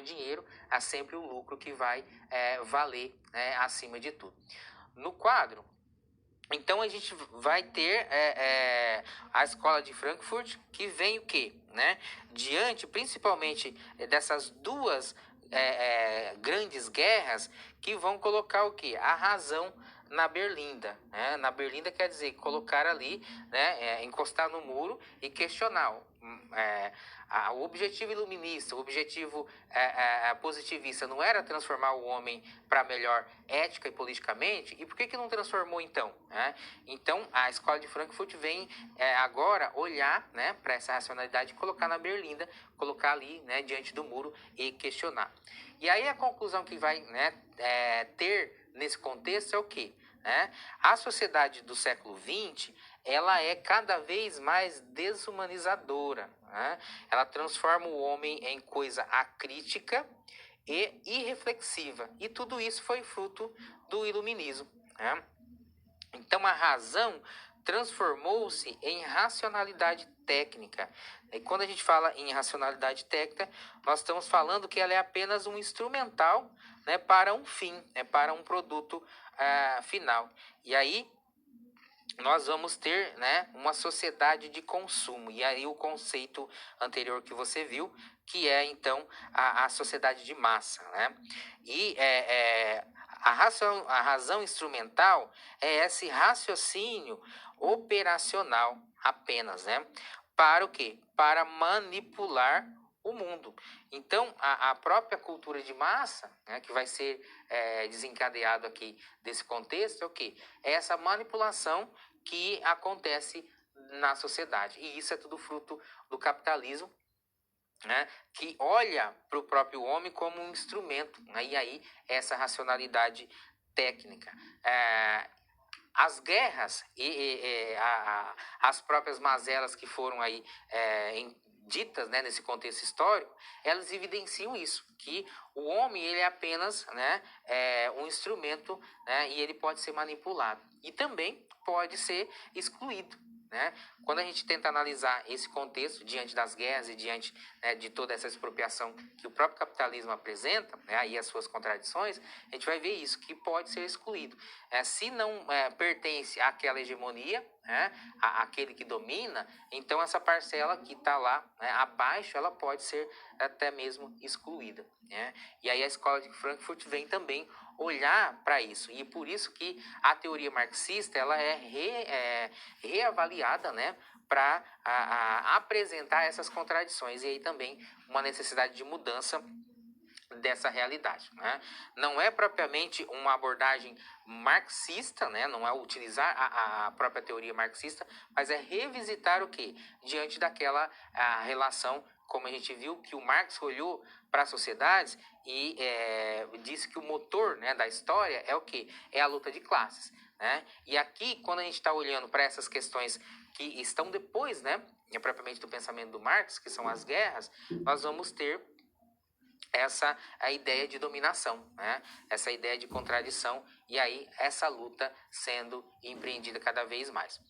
dinheiro, é sempre o lucro que vai valer, né, acima de tudo. No quadro, então a gente vai ter a escola de Frankfurt, que vem o quê? Né? Diante, principalmente, dessas duas grandes guerras, que vão colocar o quê? A razão na berlinda. Né? Na berlinda quer dizer colocar ali, né, encostar no muro e questionar. O objetivo iluminista, o objetivo positivista não era transformar o homem para melhor ética e politicamente? E por que não transformou então? Então a escola de Frankfurt vem agora olhar, né, para essa racionalidade e colocar na berlinda, colocar ali, né, diante do muro e questionar. E aí a conclusão que vai, né, ter nesse contexto é o quê? A sociedade do século XX, ela é cada vez mais desumanizadora. Ela transforma o homem em coisa acrítica e irreflexiva. E tudo isso foi fruto do iluminismo. Então a razão transformou-se em racionalidade técnica. E quando a gente fala em racionalidade técnica, nós estamos falando que ela é apenas um instrumental, né, para um fim, para um produto final. E aí nós vamos ter, né, uma sociedade de consumo. E aí o conceito anterior que você viu, que é então a sociedade de massa. Né? E a razão instrumental é esse raciocínio operacional apenas, né? Para o quê? Para manipular o mundo. Então, a própria cultura de massa, né, que vai ser desencadeado aqui desse contexto, é o quê? É essa manipulação que acontece na sociedade. E isso é tudo fruto do capitalismo, né, que olha para o próprio homem como um instrumento. Né, e aí, essa racionalidade técnica. As guerras as próprias mazelas que foram aí ditas, né, nesse contexto histórico, elas evidenciam isso, que o homem ele é apenas, né, um instrumento, né, e ele pode ser manipulado e também pode ser excluído. Né? Quando a gente tenta analisar esse contexto diante das guerras e diante, né, de toda essa expropriação que o próprio capitalismo apresenta, né, aí as suas contradições, a gente vai ver isso, que pode ser excluído. Se não pertence àquela hegemonia, àquele que domina, então essa parcela que está lá, né, abaixo, ela pode ser até mesmo excluída. Né? E aí a escola de Frankfurt vem também olhar para isso, e por isso que a teoria marxista ela é reavaliada, né, para apresentar essas contradições, e aí também uma necessidade de mudança dessa realidade. Né? Não é propriamente uma abordagem marxista, né? Não é utilizar a própria teoria marxista, mas é revisitar o quê? Diante daquela relação, como a gente viu, que o Marx olhou para as sociedades e disse que o motor, né, da história é o quê? É a luta de classes. Né? E aqui, quando a gente está olhando para essas questões que estão depois, né, propriamente do pensamento do Marx, que são as guerras, nós vamos ter essa a ideia de dominação, né? Essa ideia de contradição, e aí essa luta sendo empreendida cada vez mais.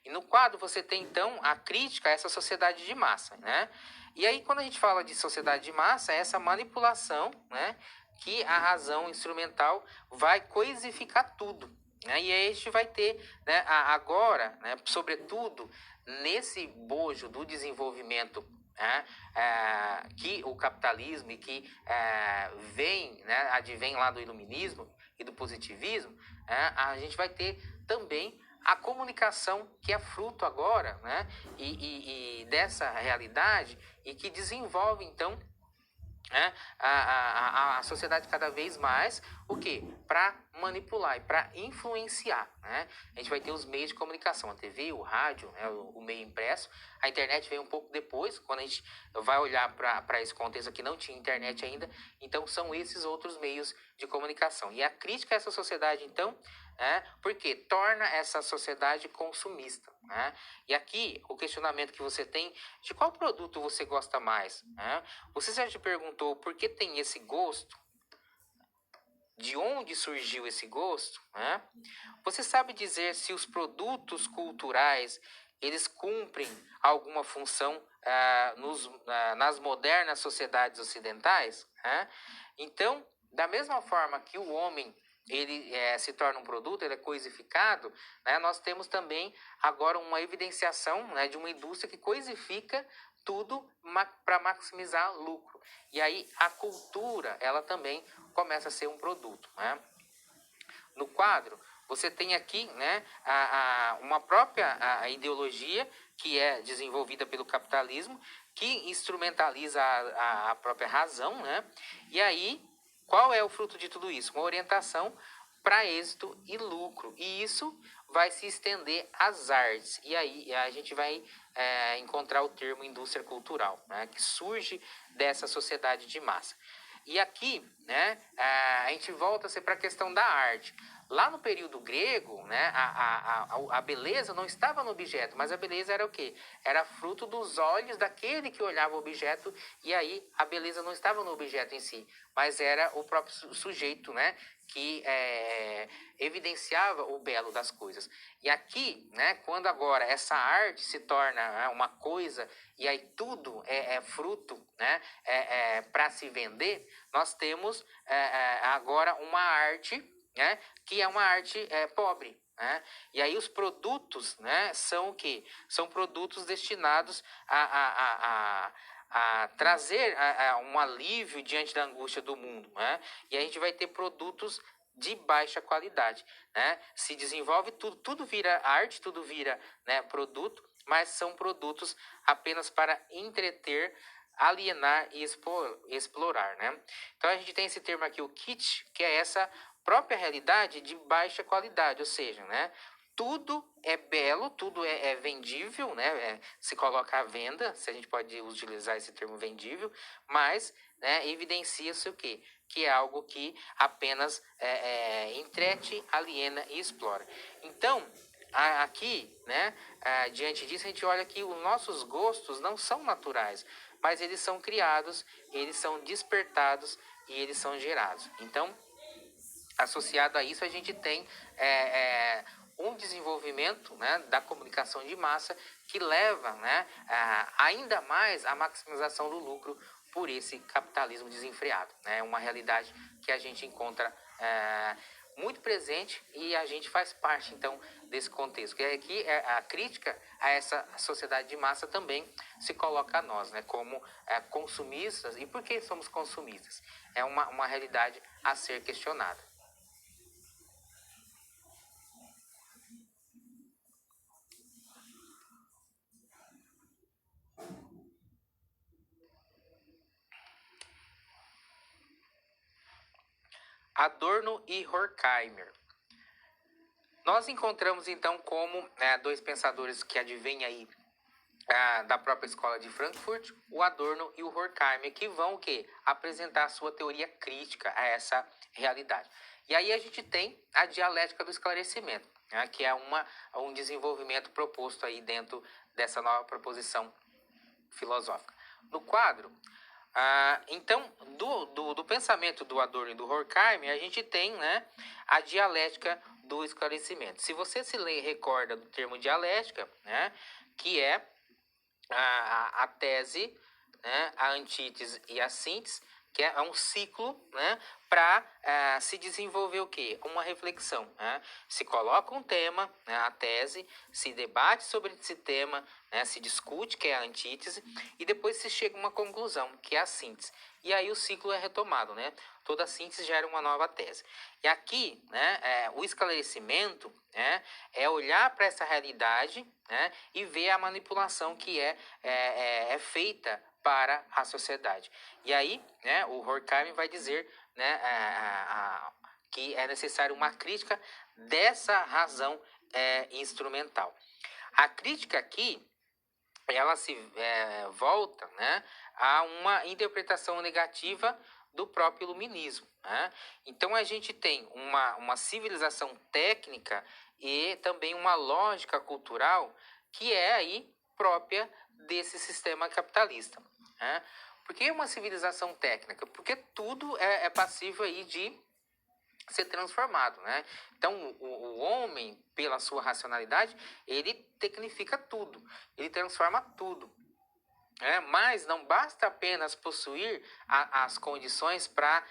E no quadro você tem então a crítica a essa sociedade de massa, né? E aí quando a gente fala de sociedade de massa, é essa manipulação, né, que a razão instrumental vai coisificar tudo. Né? E aí a gente vai ter, né, agora, né, sobretudo nesse bojo do desenvolvimento, que o capitalismo e que vem, né, advém lá do iluminismo e do positivismo, a gente vai ter também a comunicação que é fruto agora, né, e dessa realidade e que desenvolve então a sociedade cada vez mais, o quê? Para manipular e para influenciar. Né? A gente vai ter os meios de comunicação, a TV, o rádio, né, o meio impresso. A internet veio um pouco depois, quando a gente vai olhar para esse contexto aqui, não tinha internet ainda, então são esses outros meios de comunicação. E a crítica a essa sociedade, então, porque torna essa sociedade consumista. Né? E aqui, o questionamento que você tem, de qual produto você gosta mais? Você já te perguntou por que tem esse gosto? De onde surgiu esse gosto? Você sabe dizer se os produtos culturais eles cumprem alguma função nas modernas sociedades ocidentais, né? Então, da mesma forma que o homem ele se torna um produto, ele é coisificado, né? Nós temos também agora uma evidenciação, né, de uma indústria que coisifica tudo para maximizar lucro. E aí a cultura, ela também começa a ser um produto, né? No quadro, você tem aqui, né, uma própria ideologia que é desenvolvida pelo capitalismo, que instrumentaliza a própria razão, né? E aí, qual é o fruto de tudo isso? Uma orientação para êxito e lucro. E isso vai se estender às artes. E aí a gente vai encontrar o termo indústria cultural, né, que surge dessa sociedade de massa. E aqui, né, a gente volta para a questão da arte. Lá no período grego, né, a beleza não estava no objeto, mas a beleza era o quê? Era fruto dos olhos daquele que olhava o objeto, e aí a beleza não estava no objeto em si, mas era o próprio sujeito, né, que evidenciava o belo das coisas. E aqui, né, quando agora essa arte se torna uma coisa, e aí tudo é fruto, né, para se vender, nós temos agora uma arte, né, que é uma arte pobre, né? E aí os produtos, né, são o quê? São produtos destinados a trazer um alívio diante da angústia do mundo, né? E a gente vai ter produtos de baixa qualidade, né? Se desenvolve tudo vira arte, tudo vira, né, produto, mas são produtos apenas para entreter, alienar e explorar, né? Então a gente tem esse termo aqui, o kitsch, que é essa própria realidade de baixa qualidade, ou seja, né, tudo é belo, tudo é vendível, né, se coloca à venda, se a gente pode utilizar esse termo vendível, mas, né, evidencia-se o quê? Que é algo que apenas entrete, aliena e explora. Então, aqui, né, diante disso, a gente olha que os nossos gostos não são naturais, mas eles são criados, eles são despertados e eles são gerados. Então, associado a isso, a gente tem um desenvolvimento, né, da comunicação de massa que leva, né, ainda mais à maximização do lucro por esse capitalismo desenfreado. É uma realidade que a gente encontra muito presente e a gente faz parte, então, desse contexto. E aqui a crítica a essa sociedade de massa também se coloca a nós, né, como consumistas. E por que somos consumistas? É uma realidade a ser questionada. Adorno e Horkheimer. Nós encontramos então como dois pensadores que advêm aí da própria escola de Frankfurt, o Adorno e o Horkheimer, que vão o quê? Apresentar a sua teoria crítica a essa realidade. E aí a gente tem a dialética do esclarecimento, né, que é um desenvolvimento proposto aí dentro dessa nova proposição filosófica. No quadro, então, do pensamento do Adorno e do Horkheimer, a gente tem, né, a dialética do esclarecimento. Se você se recorda do termo dialética, né, que é a tese, né, a antítese e a síntese, que é um ciclo, né, para se desenvolver o quê? Uma reflexão. Né? Se coloca um tema, né, a tese, se debate sobre esse tema, né, se discute, que é a antítese, e depois se chega a uma conclusão, que é a síntese. E aí o ciclo é retomado, né? Toda síntese gera uma nova tese. E aqui, né, o esclarecimento, né, é olhar para essa realidade, né, e ver a manipulação que é feita para a sociedade. E aí, né, o Horkheimer vai dizer, né, que é necessário uma crítica dessa razão instrumental. A crítica aqui, ela se volta, né, a uma interpretação negativa do próprio iluminismo. Né? Então a gente tem uma civilização técnica e também uma lógica cultural que é aí própria desse sistema capitalista. Né? Por que uma civilização técnica? Porque tudo é passível aí de ser transformado, né? Então, o homem, pela sua racionalidade, ele tecnifica tudo, ele transforma tudo. Mas não basta apenas possuir as condições para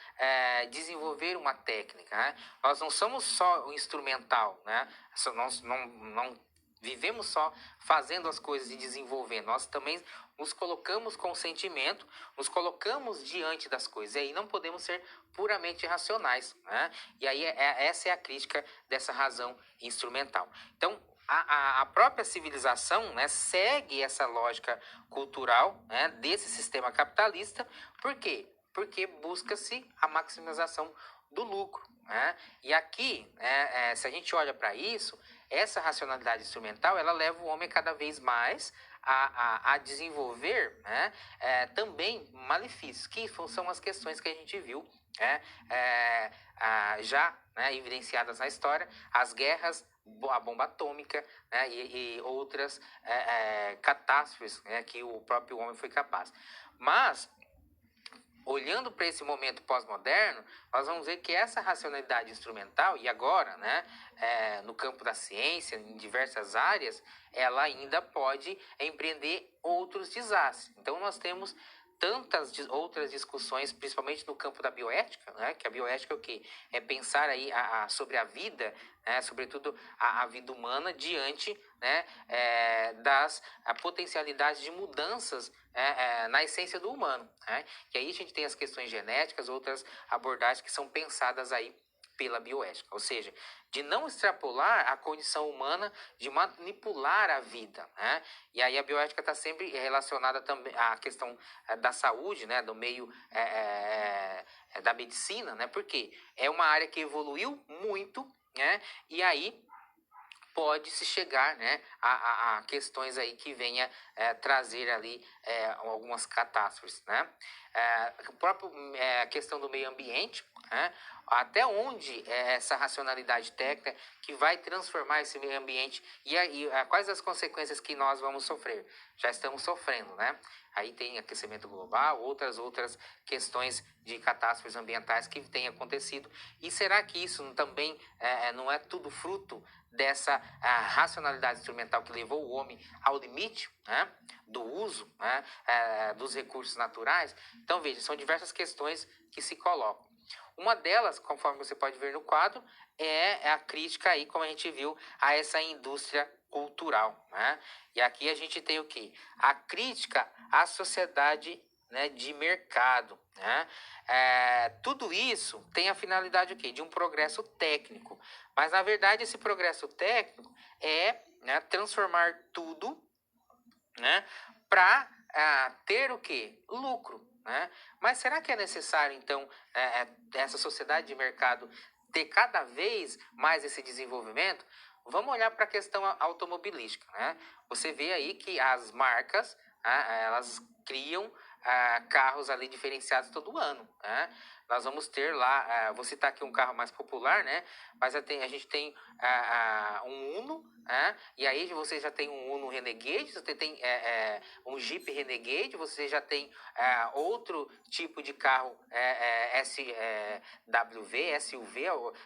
desenvolver uma técnica, né? Nós não somos só o instrumental, né? Nós não vivemos só fazendo as coisas e desenvolvendo. Nós também nos colocamos com sentimento, nos colocamos diante das coisas. E aí não podemos ser puramente racionais, né? E aí essa é a crítica dessa razão instrumental. Então, a própria civilização, né, segue essa lógica cultural, né, desse sistema capitalista. Por quê? Porque busca-se a maximização do lucro, né? E aqui, se a gente olha para isso, essa racionalidade instrumental, ela leva o homem cada vez mais a desenvolver, né, também malefícios, que são as questões que a gente viu, já, né, evidenciadas na história, as guerras, a bomba atômica, né, e outras catástrofes, né, que o próprio homem foi capaz. Mas, olhando para esse momento pós-moderno, nós vamos ver que essa racionalidade instrumental, e agora, né, no campo da ciência, em diversas áreas, ela ainda pode empreender outros desastres. Então, nós temos tantas outras discussões, principalmente no campo da bioética, né? Que a bioética é o quê? É pensar aí sobre a vida, né? Sobretudo a vida humana diante, né, das potencialidades de mudanças na essência do humano, né? E aí a gente tem as questões genéticas, outras abordagens que são pensadas aí pela bioética, ou seja, de não extrapolar a condição humana de manipular a vida, né? E aí a bioética está sempre relacionada também à questão da saúde, né? Do meio da medicina, né? Porque é uma área que evoluiu muito, né? E aí pode-se chegar, né, a questões aí que venha trazer ali algumas catástrofes, né? A própria questão do meio ambiente, né? Até onde essa racionalidade técnica que vai transformar esse meio ambiente e quais as consequências que nós vamos sofrer? Já estamos sofrendo, né? Aí tem aquecimento global, outras questões de catástrofes ambientais que têm acontecido. E será que isso também não é tudo fruto dessa racionalidade instrumental que levou o homem ao limite, né, do uso, né, dos recursos naturais? Então, veja, são diversas questões que se colocam. Uma delas, conforme você pode ver no quadro, é a crítica aí, como a gente viu, a essa indústria cultural, né? E aqui a gente tem o quê? A crítica à sociedade, né, de mercado, né? Tudo isso tem a finalidade o quê? De um progresso técnico. Mas, na verdade, esse progresso técnico né, transformar tudo, né, para ter o quê? Lucro. Né? Mas será que é necessário, então, essa sociedade de mercado ter cada vez mais esse desenvolvimento? Vamos olhar para a questão automobilística. Né? Você vê aí que as marcas, elas criam carros ali diferenciados todo ano, né? Nós vamos ter lá, vou citar aqui um carro mais popular, né? Mas a gente tem um Uno, né? E aí você já tem um Uno Renegade, você tem um Jeep Renegade, você já tem outro tipo de carro SWV, SUV,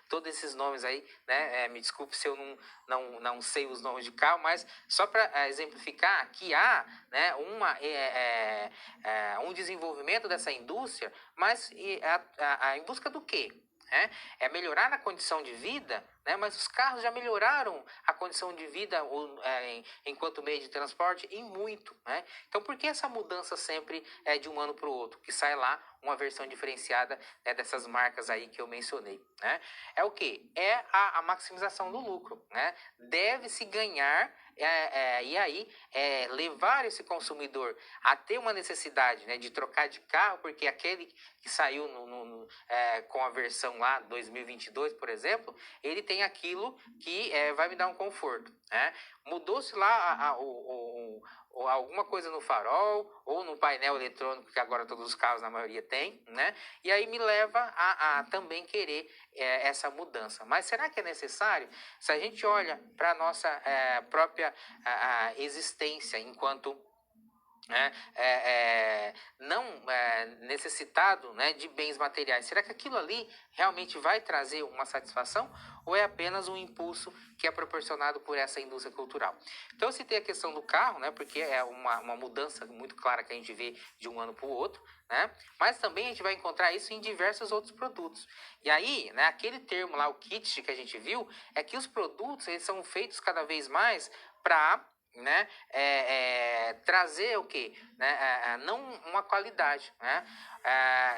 todos esses nomes aí, né? Me desculpe se eu não sei os nomes de carro, mas só para exemplificar que há, né, um desenvolvimento dessa indústria, mas em busca do quê? É melhorar a condição de vida, né? Mas os carros já melhoraram a condição de vida enquanto meio de transporte e muito, né? Então, por que essa mudança sempre de um ano para o outro? Que sai lá uma versão diferenciada dessas marcas aí que eu mencionei, né? É o que? É a maximização do lucro, né? Deve-se ganhar e aí levar esse consumidor a ter uma necessidade, né, de trocar de carro, porque aquele que saiu com a versão lá 2022, por exemplo, ele tem aquilo que vai me dar um conforto, né? Mudou-se lá alguma coisa no farol ou no painel eletrônico que agora todos os carros na maioria tem, né? E aí me leva a também querer essa mudança. Mas será que é necessário? Se a gente olha para a nossa própria existência enquanto não necessitado, né, de bens materiais. Será que aquilo ali realmente vai trazer uma satisfação ou é apenas um impulso que é proporcionado por essa indústria cultural? Então, eu citei a questão do carro, né, porque é uma mudança muito clara que a gente vê de um ano para o outro, né, mas também a gente vai encontrar isso em diversos outros produtos. E aí, né, aquele termo lá, o kit que a gente viu, é que os produtos eles são feitos cada vez mais para, né, trazer o que, né, não uma qualidade, né?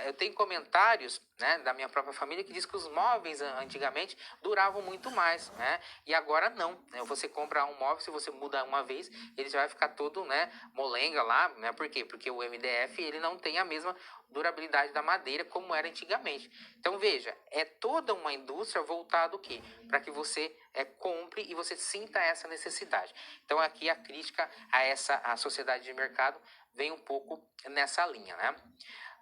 Eu tenho comentários, né, da minha própria família que diz que os móveis antigamente duravam muito mais, né? E agora não, né? Você compra um móvel, se você muda uma vez, ele já vai ficar todo, né, molenga lá, né? Por quê? Porque o MDF ele não tem a mesma durabilidade da madeira como era antigamente. Então veja, é toda uma indústria voltada o quê? Para que você compre e você sinta essa necessidade. Então aqui a crítica a essa a sociedade de mercado vem um pouco nessa linha, né?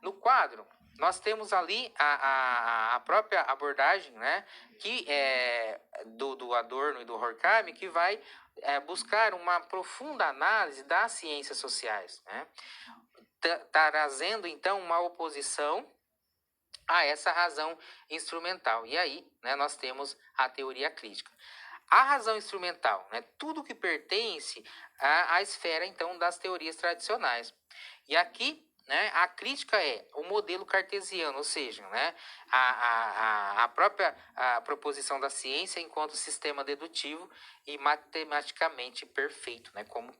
No quadro nós temos ali a própria abordagem, né, que é do Adorno e do Horkheimer, que vai buscar uma profunda análise das ciências sociais, né, trazendo então uma oposição a essa razão instrumental. E aí, né, nós temos a teoria crítica. A razão instrumental, né, tudo que pertence à esfera então das teorias tradicionais. E aqui, né, a crítica é o modelo cartesiano, ou seja, né, a própria proposição da ciência enquanto sistema dedutivo e matematicamente perfeito, né, como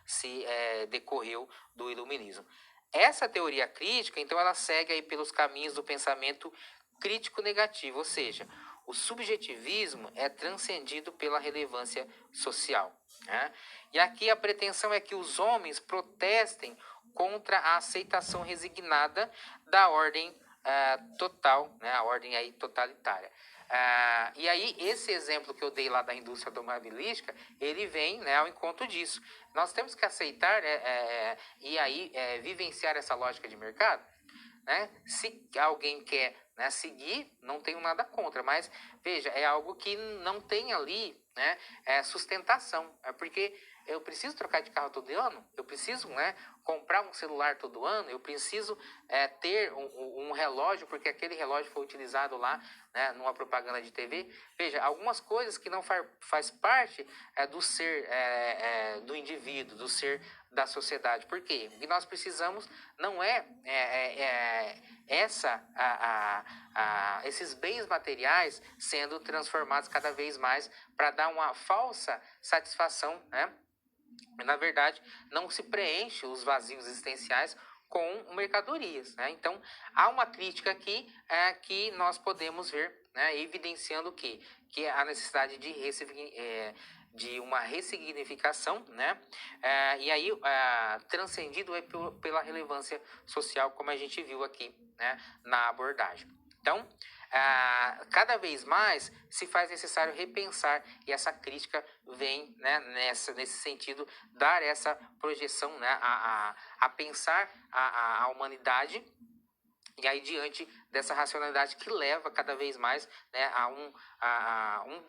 se decorreu do iluminismo. Essa teoria crítica, então, ela segue aí pelos caminhos do pensamento crítico negativo, ou seja, o subjetivismo é transcendido pela relevância social, né? E aqui a pretensão é que os homens protestem contra a aceitação resignada da ordem total, né? A ordem aí totalitária. E aí, esse exemplo que eu dei lá da indústria automobilística, ele vem, né, ao encontro disso. Nós temos que aceitar e aí vivenciar essa lógica de mercado, né? Se alguém quer, né, seguir, não tenho nada contra, mas veja, é algo que não tem ali, né, sustentação. É porque eu preciso trocar de carro todo ano, eu preciso, né, comprar um celular todo ano, eu preciso ter um relógio, porque aquele relógio foi utilizado lá, né, numa propaganda de TV. Veja, algumas coisas que não faz parte do ser do indivíduo, do ser da sociedade. Por quê? O que nós precisamos não esses bens materiais sendo transformados cada vez mais para dar uma falsa satisfação, né? Na verdade, não se preenche os vazios existenciais com mercadorias, né? Então, há uma crítica aqui que nós podemos ver, né, evidenciando que é a necessidade de uma ressignificação, né? E aí, transcendido pela relevância social, como a gente viu aqui, né, na abordagem. Então, cada vez mais se faz necessário repensar e essa crítica vem, né, nesse sentido, dar essa projeção, né, a pensar a humanidade e aí diante dessa racionalidade que leva cada vez mais, né,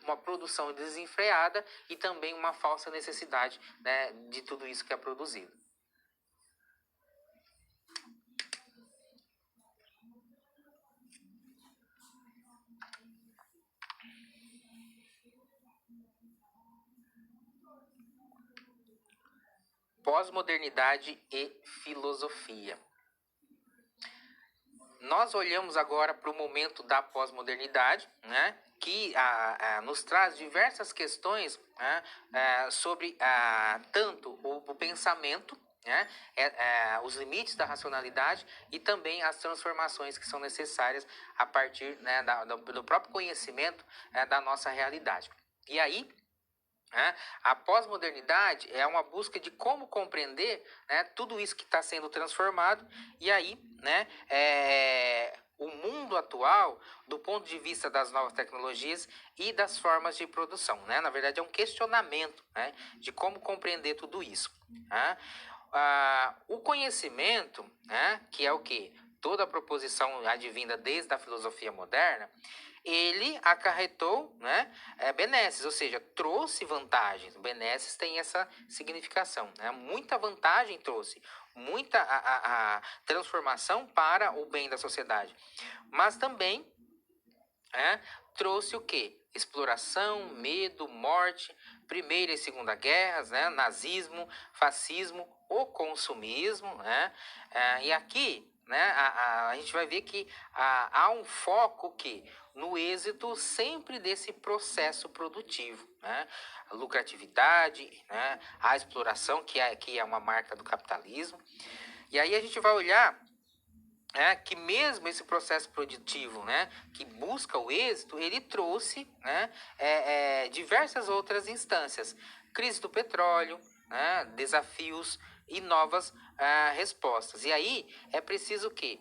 uma produção desenfreada e também uma falsa necessidade, né, de tudo isso que é produzido. Pós-modernidade e filosofia. Nós olhamos agora para o momento da pós-modernidade, né, que nos traz diversas questões, né, sobre tanto o pensamento, né, os limites da racionalidade e também as transformações que são necessárias a partir, né, do próprio conhecimento da nossa realidade. E aí, a pós-modernidade é uma busca de como compreender, né, tudo isso que está sendo transformado e aí, né, o mundo atual do ponto de vista das novas tecnologias e das formas de produção, né? Na verdade é um questionamento, né, de como compreender tudo isso, né? O conhecimento, né, que é o que? Toda a proposição advinda desde a filosofia moderna, ele acarretou, né, benesses, ou seja, trouxe vantagens. Benesses tem essa significação, né? Muita vantagem trouxe. muita a transformação para o bem da sociedade. Mas também trouxe o quê? Exploração, medo, morte, Primeira e Segunda Guerras, né? Nazismo, fascismo, o consumismo, né? E aqui, né, a gente vai ver que há um foco que no êxito sempre desse processo produtivo, né? A lucratividade, né? A exploração, que é uma marca do capitalismo. E aí a gente vai olhar que mesmo esse processo produtivo, né, que busca o êxito, ele trouxe, né, diversas outras instâncias. Crise do petróleo, né, desafios e novas respostas. E aí é preciso o quê?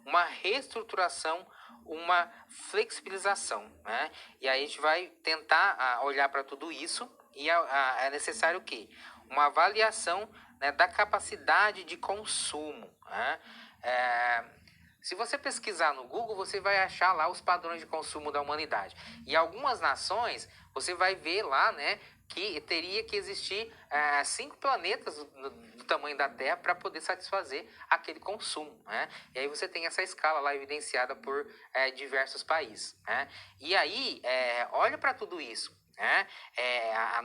Uma reestruturação, uma flexibilização. Né? E aí a gente vai tentar olhar para tudo isso e é necessário o quê? Uma avaliação, né, da capacidade de consumo. Né? Se você pesquisar no Google, você vai achar lá os padrões de consumo da humanidade. E algumas nações, você vai ver lá, né, que teria que existir 5 planetas do tamanho da Terra para poder satisfazer aquele consumo. Né? E aí você tem essa escala lá evidenciada por diversos países. Né? E aí, olha para tudo isso. Né?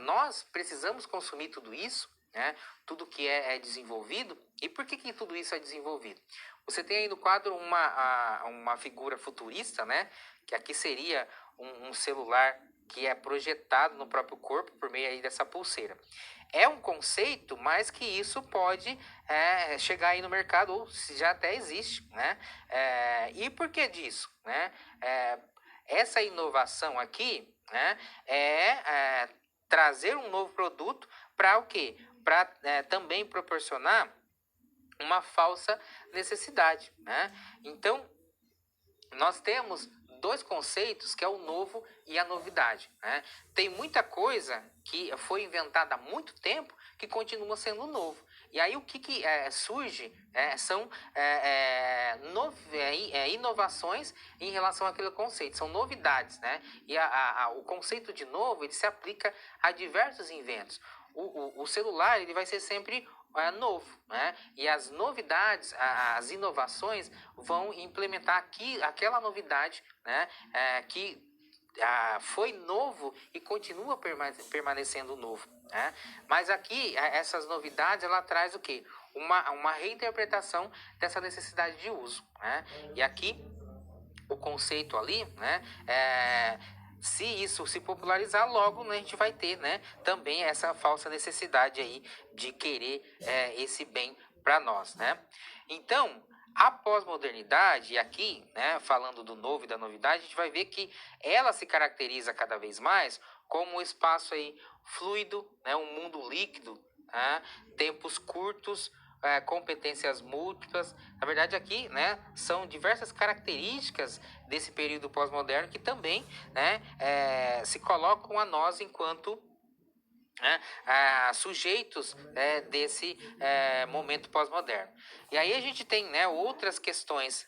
Nós precisamos consumir tudo isso, né? Tudo que é desenvolvido. E por que tudo isso é desenvolvido? Você tem aí no quadro uma figura futurista, né? Que aqui seria um celular que é projetado no próprio corpo por meio aí dessa pulseira. É um conceito, mas que isso pode chegar aí no mercado, ou se já até existe, né? E por que disso? Né? Essa inovação aqui, né, trazer um novo produto para o quê? Para também proporcionar uma falsa necessidade. Né? Então, nós temos dois conceitos, que é o novo e a novidade. Né? Tem muita coisa que foi inventada há muito tempo que continua sendo novo. E aí o que surge são inovações em relação àquele conceito, são novidades. Né? E o conceito de novo ele se aplica a diversos inventos. O celular ele vai ser sempre novo, né? E as novidades, as inovações vão implementar aquela novidade, né? Que foi novo e continua permanecendo novo. Né? Mas aqui, essas novidades, ela traz o quê? Uma reinterpretação dessa necessidade de uso. Né? E aqui, o conceito ali, né? Se isso se popularizar, logo, né, a gente vai ter, né, também essa falsa necessidade aí de querer esse bem para nós, né? Então, a pós-modernidade, e aqui, né, falando do novo e da novidade, a gente vai ver que ela se caracteriza cada vez mais como um espaço aí fluido, né, um mundo líquido, né, tempos curtos, competências múltiplas. Na verdade, aqui, né, são diversas características desse período pós-moderno que também, né, se colocam a nós enquanto sujeitos desse momento pós-moderno. E aí a gente tem, né, outras questões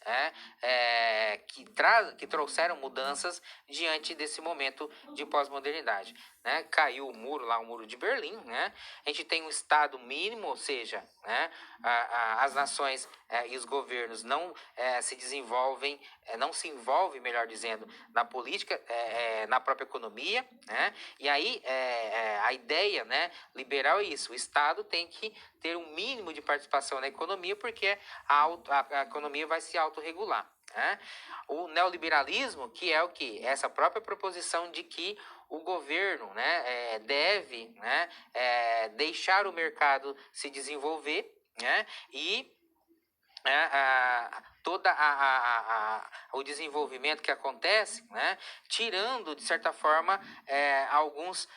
que trouxeram mudanças diante desse momento de pós-modernidade. Né? Caiu o muro de Berlim, né? A gente tem um Estado mínimo, ou seja, né, as nações e os governos não se desenvolvem, não se envolvem, melhor dizendo, na política, na própria economia. Né? E aí a ideia, né, liberal é isso: o Estado tem que ter um mínimo de participação na economia, porque a economia vai se autorregular. Né? O neoliberalismo, que é o que? Essa própria proposição de que o governo, né, deve, né, deixar o mercado se desenvolver, né, e todo o desenvolvimento que acontece, né, tirando, de certa forma, alguns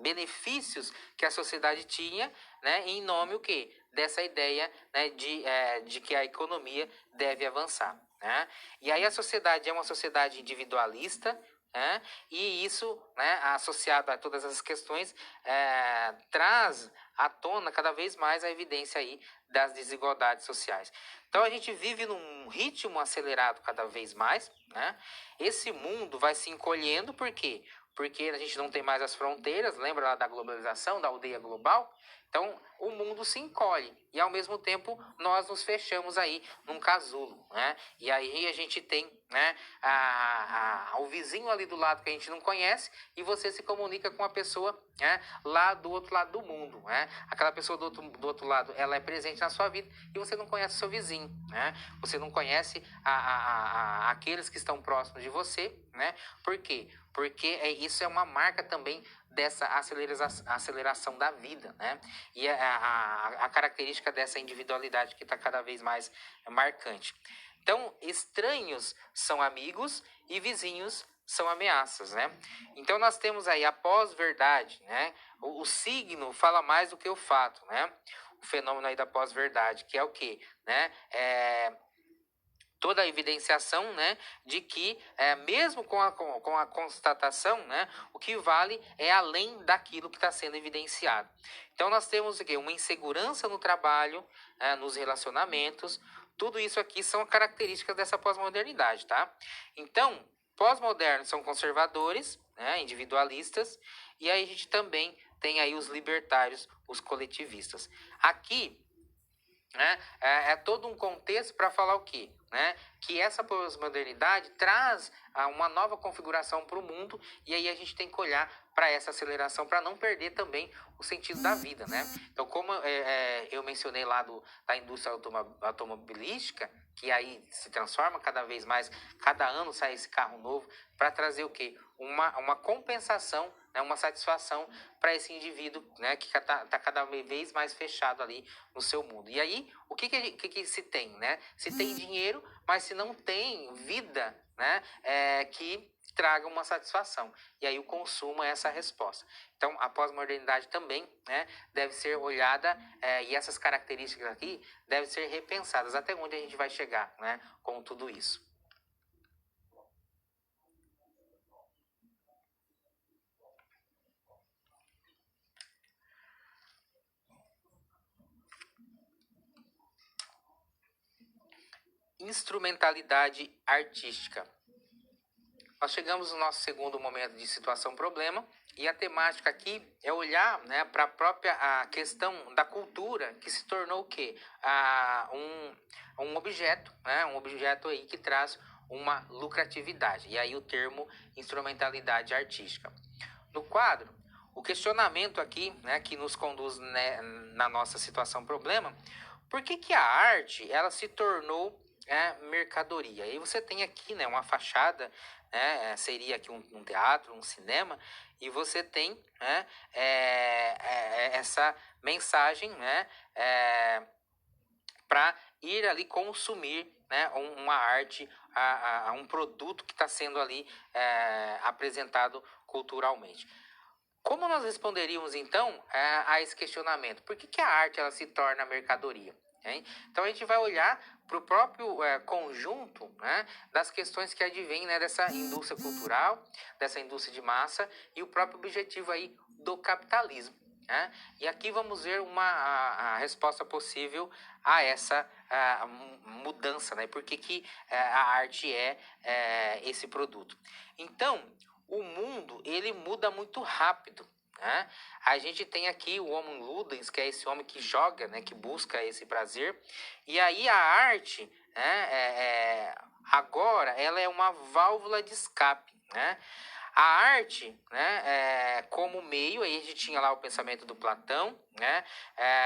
benefícios que a sociedade tinha, né, em nome o quê? Dessa ideia, né, de que a economia deve avançar. Né? E aí a sociedade é uma sociedade individualista, e isso, né, associado a todas essas questões, traz à tona cada vez mais a evidência aí das desigualdades sociais. Então a gente vive num ritmo acelerado cada vez mais, né? Esse mundo vai se encolhendo, por quê? Porque a gente não tem mais as fronteiras, lembra lá da globalização, da aldeia global? Então, o mundo se encolhe e, ao mesmo tempo, nós nos fechamos aí num casulo, né? E aí a gente tem, né, o vizinho ali do lado que a gente não conhece e você se comunica com a pessoa, né, lá do outro lado do mundo, né? Aquela pessoa do outro lado, ela é presente na sua vida e você não conhece o seu vizinho, né? Você não conhece aqueles que estão próximos de você, né? Por quê? Porque isso é uma marca também dessa aceleração da vida, né? E a característica dessa individualidade que está cada vez mais marcante. Então, estranhos são amigos e vizinhos são ameaças, né? Então, nós temos aí a pós-verdade, né? O signo fala mais do que o fato, né? O fenômeno aí da pós-verdade, que é o quê? Né? Toda a evidenciação, né, de que mesmo com a constatação, né, o que vale é além daquilo que está sendo evidenciado. Então nós temos aqui uma insegurança no trabalho, nos relacionamentos, tudo isso aqui são características dessa pós-modernidade, tá? Então, pós-modernos são conservadores, né, individualistas, e aí a gente também tem aí os libertários, os coletivistas. Aqui, né, é todo um contexto para falar o quê? Né? Que essa pós-modernidade traz uma nova configuração para o mundo e aí a gente tem que olhar para essa aceleração para não perder também o sentido da vida, né? Então, como eu mencionei lá da indústria automobilística, que aí se transforma cada vez mais, cada ano sai esse carro novo, para trazer o quê? Uma compensação, né? Uma satisfação para esse indivíduo, né? Que está cada vez mais fechado ali no seu mundo. E aí, o que se tem, né? Se tem dinheiro, mas se não tem vida, né? Que traga uma satisfação. E aí o consumo é essa resposta. Então, a pós-modernidade também, né, deve ser olhada e essas características aqui devem ser repensadas. Até onde a gente vai chegar, né, com tudo isso. Instrumentalidade artística. Nós chegamos no nosso segundo momento de situação-problema e a temática aqui é olhar, né, para a própria questão da cultura, que se tornou o quê? Um objeto, né, um objeto aí que traz uma lucratividade. E aí o termo instrumentalidade artística. No quadro, o questionamento aqui, né, que nos conduz, né, na nossa situação-problema, por que a arte ela se tornou mercadoria? E você tem aqui, né, uma fachada, né, seria aqui um teatro, um cinema, e você tem, né, essa mensagem, né, para ir ali consumir, né, uma arte, um produto que está sendo ali apresentado culturalmente. Como nós responderíamos, então, a esse questionamento? Por que a arte ela se torna mercadoria? Hein? Então, a gente vai olhar para o próprio conjunto, né, das questões que advêm, né, dessa indústria cultural, dessa indústria de massa e o próprio objetivo aí do capitalismo. Né? E aqui vamos ver a resposta possível a essa mudança, né? Por que a arte é esse produto? Então, o mundo ele muda muito rápido, né? A gente tem aqui o Homo Ludens, que é esse homem que joga, né, que busca esse prazer, e aí a arte, né, agora ela é uma válvula de escape, né? A arte, né, como meio, aí a gente tinha lá o pensamento do Platão, né,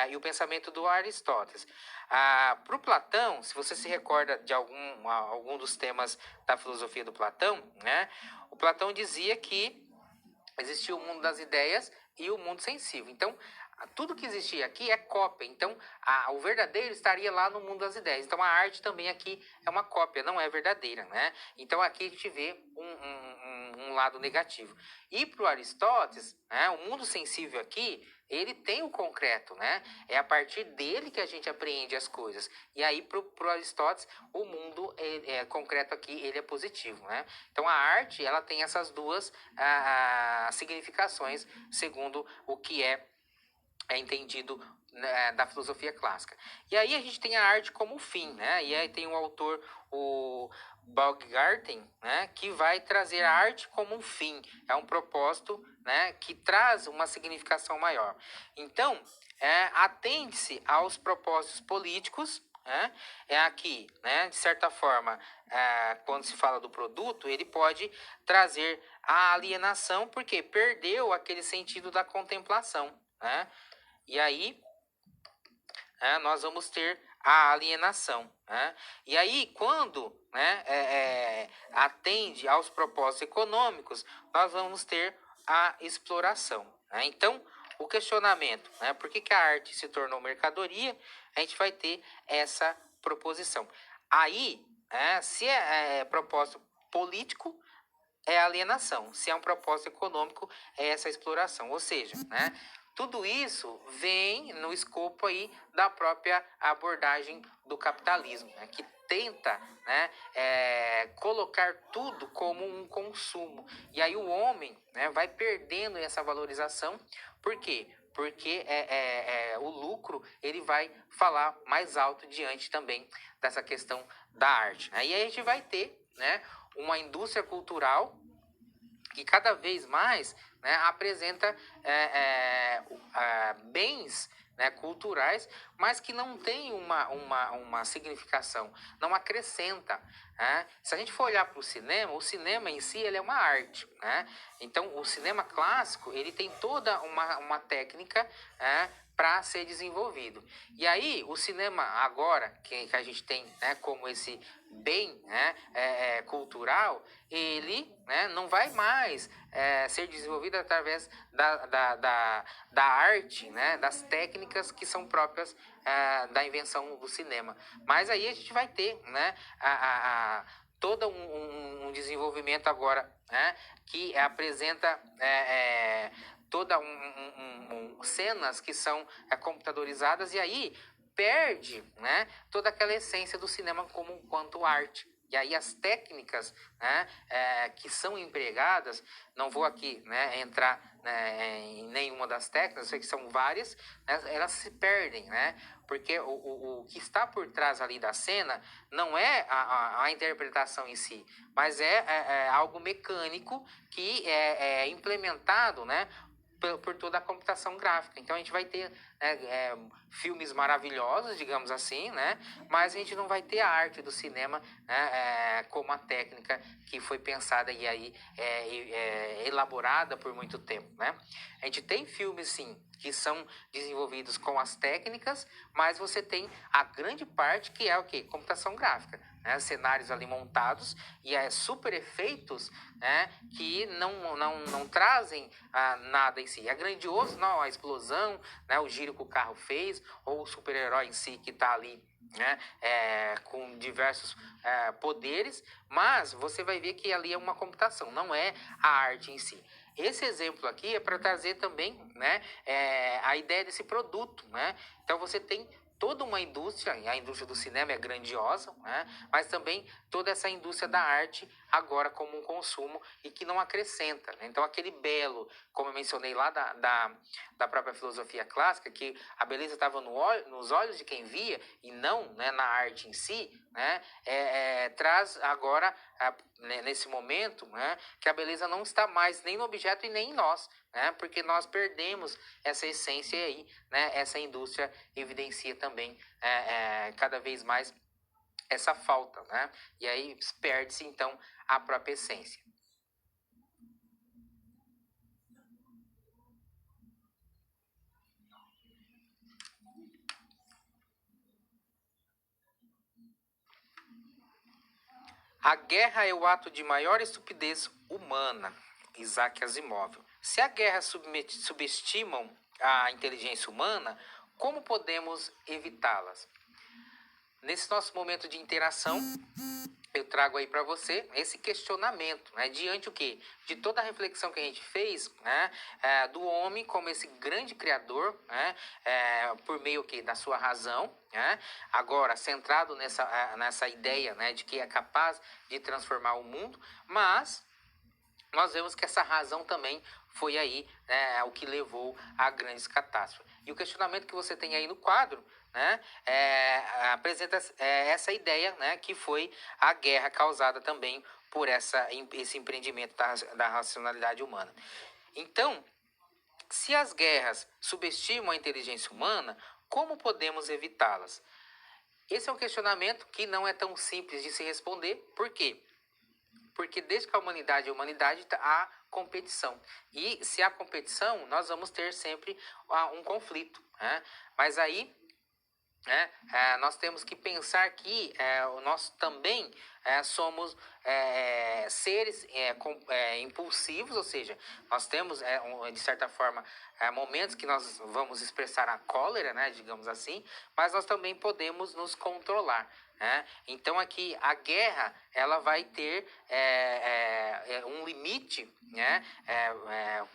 e o pensamento do Aristóteles. Para o Platão, se você se recorda de algum dos temas da filosofia do Platão, né, o Platão dizia que existia o mundo das ideias e o mundo sensível. Então, tudo que existia aqui é cópia. Então, o verdadeiro estaria lá no mundo das ideias. Então, a arte também aqui é uma cópia, não é verdadeira, né? Então, aqui a gente vê um lado negativo. E para o Aristóteles, né, o mundo sensível aqui, ele tem o concreto, né? É a partir dele que a gente apreende as coisas. E aí, para o Aristóteles, o mundo concreto aqui, ele é positivo, né? Então, a arte, ela tem essas duas significações, segundo o que é é entendido, né, da filosofia clássica. E aí a gente tem a arte como fim, né? E aí tem o autor, o Baumgarten, né, que vai trazer a arte como um fim, é um propósito, né, que traz uma significação maior. Então, atende-se aos propósitos políticos, né? É aqui, né, de certa forma, quando se fala do produto, ele pode trazer a alienação, porque perdeu aquele sentido da contemplação, né? E aí, nós vamos ter a alienação, né? E aí, quando, né, atende aos propósitos econômicos, nós vamos ter a exploração, né? Então, o questionamento, né, por que a arte se tornou mercadoria, a gente vai ter essa proposição. Aí, se é propósito político, é alienação. Se é um propósito econômico, é essa exploração. Ou seja, né, tudo isso vem no escopo aí da própria abordagem do capitalismo, né, que tenta, né, colocar tudo como um consumo. E aí o homem, né, vai perdendo essa valorização. Por quê? Porque o lucro ele vai falar mais alto diante também dessa questão da arte. Aí a gente vai ter, né, uma indústria cultural que cada vez mais, né, apresenta bens, né, culturais, mas que não tem uma significação, não acrescenta. Né? Se a gente for olhar para o cinema em si ele é uma arte. Né? Então, o cinema clássico ele tem toda uma técnica, para ser desenvolvido. E aí, o cinema agora, que a gente tem, né, como esse bem, né, cultural, ele, né, não vai mais ser desenvolvido através da arte, né, das técnicas que são próprias da invenção do cinema. Mas aí a gente vai ter, né, todo um desenvolvimento agora, né, que apresenta toda cenas que são computadorizadas e aí perde, né, toda aquela essência do cinema como quanto arte. E aí as técnicas, né, que são empregadas, não vou aqui, né, entrar, né, em nenhuma das técnicas, sei que são várias, né, elas se perdem, né, porque o que está por trás ali da cena não é a interpretação em si, mas é algo mecânico que é implementado, né, por toda a computação gráfica. Então a gente vai ter filmes maravilhosos, digamos assim, né? Mas a gente não vai ter a arte do cinema, né, como a técnica que foi pensada e aí elaborada por muito tempo, né? A gente tem filmes, sim, que são desenvolvidos com as técnicas, mas você tem a grande parte que é o quê? Computação gráfica. Né, cenários ali montados e super efeitos, né, que não trazem nada em si. É grandioso, não, a explosão, né, o giro que o carro fez, ou o super-herói em si que está ali, né, com diversos poderes, mas você vai ver que ali é uma computação, não é a arte em si. Esse exemplo aqui é para trazer também, né, a ideia desse produto. Né? Então você tem toda uma indústria, e a indústria do cinema é grandiosa, né? Mas também toda essa indústria da arte agora como um consumo e que não acrescenta. Né? Então aquele belo, como eu mencionei lá da própria filosofia clássica, que a beleza estava nos olhos de quem via e não, né, na arte em si, né? Traz agora, nesse momento, né, que a beleza não está mais nem no objeto e nem em nós, né? Porque nós perdemos essa essência aí, né? Essa indústria evidencia também cada vez mais essa falta, né? E aí perde-se então a própria essência. A guerra é o ato de maior estupidez humana. Isaac Asimov. Se a guerra subestimam a inteligência humana, como podemos evitá-las? Nesse nosso momento de interação, eu trago aí para você esse questionamento, né? Diante o quê? De toda a reflexão que a gente fez, né? Do homem como esse grande criador, né? Por meio que da sua razão, né? Agora centrado nessa ideia, né? De que é capaz de transformar o mundo, mas nós vemos que essa razão também foi aí, né, o que levou a grandes catástrofes. E o questionamento que você tem aí no quadro, né, apresenta essa ideia, né, que foi a guerra causada também por esse empreendimento da racionalidade humana. Então, se as guerras subestimam a inteligência humana, como podemos evitá-las? Esse é um questionamento que não é tão simples de se responder. Por quê? Porque desde que a humanidade há competição. E se há competição, nós vamos ter sempre um conflito. Né? Mas aí, né, nós temos que pensar que nós também somos seres impulsivos, ou seja, nós temos, de certa forma, momentos que nós vamos expressar a cólera, né, digamos assim, mas nós também podemos nos controlar. Então aqui a guerra ela vai ter um limite, né,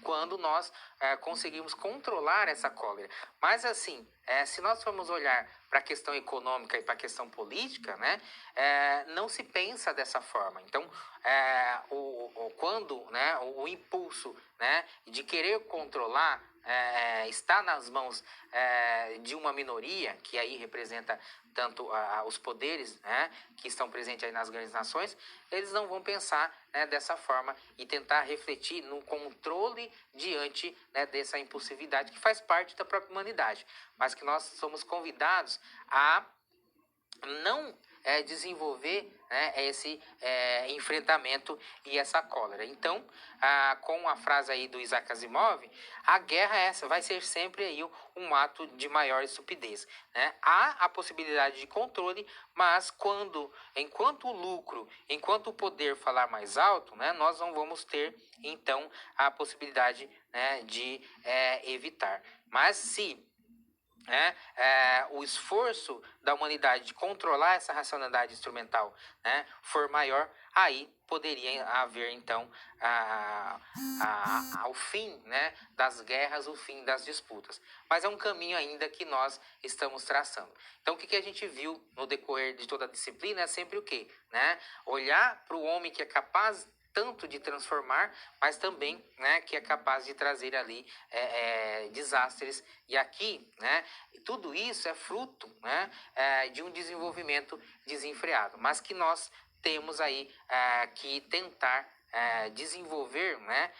quando nós conseguimos controlar essa cólera. Mas assim, se nós formos olhar para a questão econômica e para a questão política, né, não se pensa dessa forma. Então, quando, né, o impulso, né, de querer controlar está nas mãos de uma minoria, que aí representa tanto os poderes, né, que estão presentes aí nas grandes nações, eles não vão pensar, né, dessa forma e tentar refletir no controle diante, né, dessa impulsividade que faz parte da própria humanidade, mas que nós somos convidados a não desenvolver, né, esse enfrentamento e essa cólera. Então, com a frase aí do Isaac Asimov, a guerra vai ser sempre aí um ato de maior estupidez. Né? Há a possibilidade de controle, mas enquanto o lucro, enquanto o poder falar mais alto, né, nós não vamos ter, então, a possibilidade, né, de evitar. Mas se o esforço da humanidade de controlar essa racionalidade instrumental, né, for maior, aí poderia haver então o fim, né, das guerras, o fim das disputas. Mas é um caminho ainda que nós estamos traçando. Então o que a gente viu no decorrer de toda a disciplina é sempre o quê? Né? Olhar para o homem que é capaz tanto de transformar, mas também, né, que é capaz de trazer ali desastres. E aqui, né, tudo isso é fruto, né, de um desenvolvimento desenfreado, mas que nós temos aí que tentar desenvolver, né,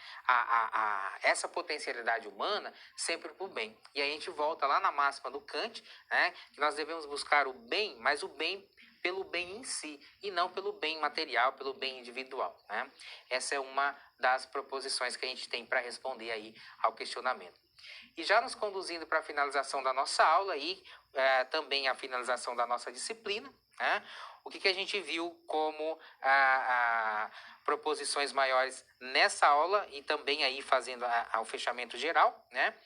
essa potencialidade humana sempre para o bem. E aí a gente volta lá na máxima do Kant, né, que nós devemos buscar o bem, mas o bem pelo bem em si e não pelo bem material, pelo bem individual. Né? Essa é uma das proposições que a gente tem para responder aí ao questionamento. E já nos conduzindo para a finalização da nossa aula e também a finalização da nossa disciplina, né? O que a gente viu como proposições maiores nessa aula e também aí fazendo o fechamento geral, né?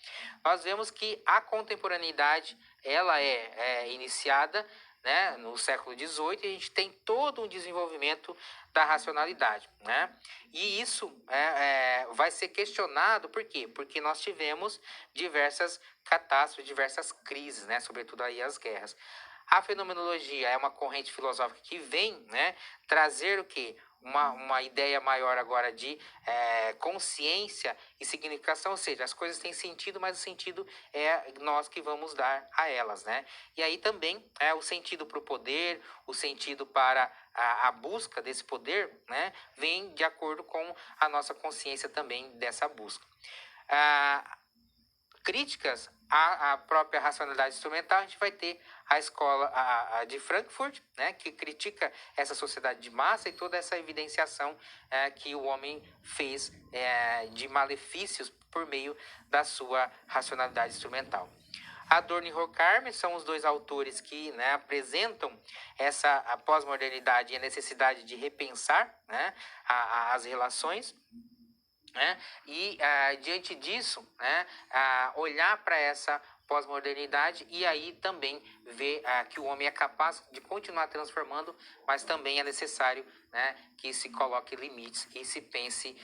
Nós vemos que a contemporaneidade ela é iniciada, né, no século XVIII, a gente tem todo um desenvolvimento da racionalidade. Né? E isso vai ser questionado, por quê? Porque nós tivemos diversas catástrofes, diversas crises, né, sobretudo aí as guerras. A fenomenologia é uma corrente filosófica que vem, né, trazer o quê? Uma ideia maior agora de consciência e significação, ou seja, as coisas têm sentido, mas o sentido é nós que vamos dar a elas, né? E aí também o sentido para o poder, o sentido para a busca desse poder, né, vem de acordo com a nossa consciência também dessa busca. Críticas à própria racionalidade instrumental, a gente vai ter a escola de Frankfurt, né, que critica essa sociedade de massa e toda essa evidenciação que o homem fez de malefícios por meio da sua racionalidade instrumental. Adorno e Horkheimer são os dois autores que, né, apresentam a pós-modernidade e a necessidade de repensar, né, as relações. Né? E diante disso, né, olhar para essa pós-modernidade e aí também ver que o homem é capaz de continuar transformando, mas também é necessário, né, que se coloque limites e se pense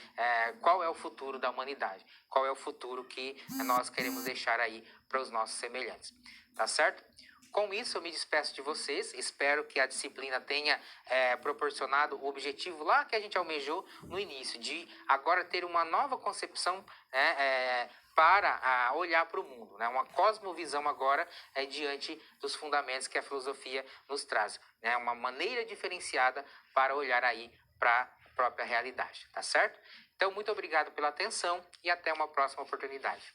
qual é o futuro da humanidade, qual é o futuro que nós queremos deixar aí para os nossos semelhantes, tá certo? Com isso, eu me despeço de vocês. Espero que a disciplina tenha proporcionado o objetivo lá que a gente almejou no início, de agora ter uma nova concepção, né, para olhar para o mundo, né? Uma cosmovisão agora diante dos fundamentos que a filosofia nos traz, né? Uma maneira diferenciada para olhar aí para a própria realidade, tá certo? Então, muito obrigado pela atenção e até uma próxima oportunidade.